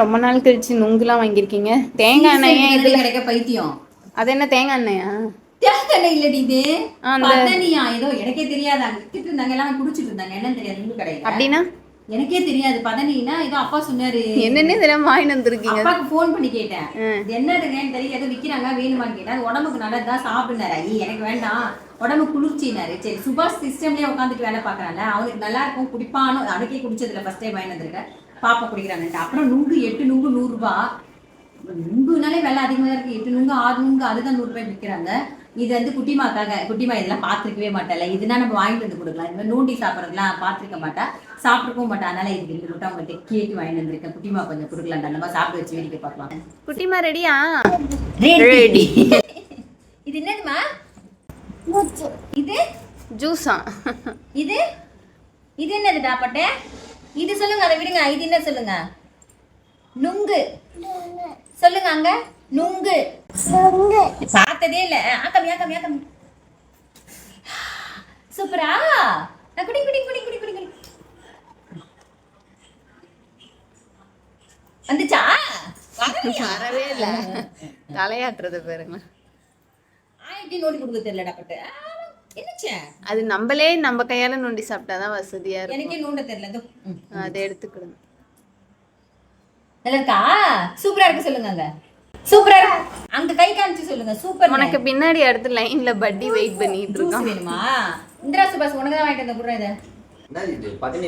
ரொம்ப நாள் கழிச்சு நுங்குலாம் வாங்கியிருக்கீங்க. தேங்காய் எண்ணெய் இதுல கிடைக்க பைத்தியம். அது என்ன தேங்காய் எண்ணெயா? தேங்காய் எண்ணெய் இல்லடி இது. பதனியா ஏதோ எனக்கே தெரியாது. வித்துட்டு இருந்தாங்க எல்லாம் குடிச்சிட்டு இருந்தாங்க. என்னன்னு தெரியாது நுங்கு கடையில. அப்படின்னா எனக்கே தெரியாது. பதனினா ஏதோ அப்பா சொன்னாரு. என்னன்னே தெரியாம வாங்கிட்டு வந்திருக்கீங்க. அப்பாக்கு ஃபோன் பண்ணி கேட்டேன். என்னதுன்னு தெரியல, ஏதோ விக்கிறாங்க வேணுமான்னு கேட்டேன். அது உடம்புக்கு நல்லதுதான் சாப்பிடுனாரு. ஐ எனக்கு வேண்டாம், உடம்பு குளிர்ச்சினாரு. சரி சுபாஷ் சிஸ்டம்லயே உட்காந்துட்டு வேலை பாக்குறாங்க, அவனுக்கு நல்லா இருக்கும் குடிப்பானோ. அன்னைக்கே குடிச்சதுல ஃபர்ஸ்ட் டைம் வாங்கி வந்திருக்கேன். பாப்பா குடிக்கிறாங்கன்ட்டு. அப்புறம் நுங்கு 8 நுங்கு 100 ரூபாய். நுங்குனாலே விலை அதிகமாக இருக்கு. 8 நுங்கு 6 நுங்கு அதுதான் 100 ரூபாய் விற்கிறாங்க. இது வந்து குட்டிமாக்காக. குட்டிமா இதெல்லாம் பார்த்துருக்கவே மாட்டால. இதுனா நம்ம வாங்கிட்டு வந்து கொடுக்கலாம். இது மாதிரி நோண்டி சாப்பிட்றதுலாம் பார்த்துருக்க மாட்டா, சாப்பிட்டுக்கவும் மாட்டா. அதனால இதுக்கு 2 முட்டை அவங்ககிட்ட கேட்டு வாங்கிட்டு வந்திருக்கேன். குட்டிமா கொஞ்சம் கொடுக்கலாம், அந்த மாதிரி சாப்பிட்டு வச்சு வேடிக்கை பார்க்கலாம். குட்டிமா ரெடியா? ரெடி. இது என்னதுமா? இது ஜூஸா? இது இது என்னதுடா பட்டே? இது சொல்லுங்க, அதை விடுங்க. இது என்ன சொல்லுங்க? நுங்கு சொல்லுங்க. அங்க நுங்கு பார்த்ததே இல்ல. ஆக்கம் ஆக்கம் ஆக்கம். சூப்பரா. குடி குடி குடி குடி குடி குடி. வந்துச்சா? வரவே இல்ல. தலையாட்டுறது பாருங்க. ஆயிட்டி நோண்டி கொடுக்க தெரியலடா பட்டு. என்னச்சே? அது நம்மளே நம்ம கையால நோண்டி சாப்பிட்டாதான் வசதியா இருக்கும். எனக்கே நோண்ட தெரியல. அதை எடுத்துக்கிடுங்க. நல்லா இருக்கா? சூப்பரா இருக்கு சொல்லுங்க. அங்க சூப்பரா இருக்கு. அங்க கை காமிச்சு சொல்லுங்க. சூப்பர். உனக்கு பின்னாடி அடுத்த லைன்ல பட்டி வெயிட் பண்ணிட்டு இருக்கோம். வேணுமா? இந்திரா சுபாஷ் உனக்கு தான் வாங்கிட்டு வந்த குடுறா. இத என்னது இது? பதனி.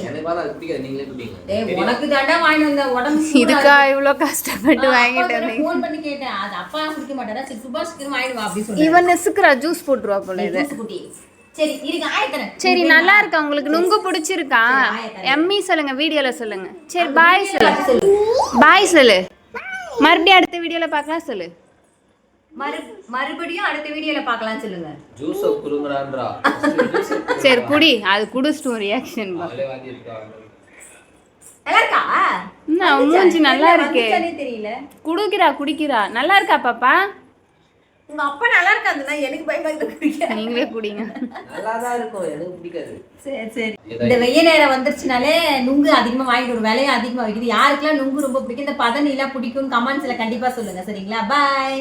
எனக்கு பாத்தா அது பிடிக்காது. நீங்களே குடிங்க. டேய் உனக்கு தாண்டா வாங்கிட்டு வந்த. உடம்பு இதுக்கா இவ்ளோ கஷ்டப்பட்டு வாங்கிட்டு வந்தீங்க? ஃபோன் பண்ணி கேட்டேன். அது அப்பா குடிக்க மாட்டாரா? சரி சுபாஷ்க்கு வாங்கிட்டு வா அப்படி சொன்னாரு. இவன் நெசுக்குறா ஜூஸ் போட்டுருவா போல இது. சரி இருங்க ஆயத்தறேன். சரி நல்லா இருக்கா? உங்களுக்கு நுங்கு பிடிச்சிருக்கா? எம்மி சொல்லுங்க, வீடியோல சொல்லுங்க. சரி பாய் சொல்லு. பாய் சொல்லு. மறுபடியும் அடுத்த வீடியோல பார்க்கலாம் சொல்லு. மறுபடியும் அடுத்த வீடியோல பார்க்கலாம் சொல்லுங்க. ஜூஸ் குடுங்கறான்றா. சரி குடி. அது குடிச்சிட்டு ஒரு ரியாக்ஷன் பா. நல்லா இருக்கா? மூஞ்சி நல்லா இருக்கு. தெரியல. குடிக்கிறா. நல்லா இருக்கா பாப்பா? உங்க அப்பா நல்லா இருக்காதுன்னா எனக்கு பயமா இருக்கு. குடிக்க நீங்களே குடிங்க. நல்லா தான் இருக்கும். எனக்கு பிடிக்காது. சரி இந்த வெய்ய நேரம் வந்துருச்சுனாலே நுங்கு அதிகமா வாங்கிட்டு வரும். விலையும் அதிகமா வைக்குது. யாருக்கெல்லாம் நுங்கு ரொம்ப பிடிக்கும், இந்த பதனி எல்லாம் பிடிக்கும் கமெண்ட்ஸ்ல கண்டிப்பா சொல்லுங்க. சரிங்களா? பாய்.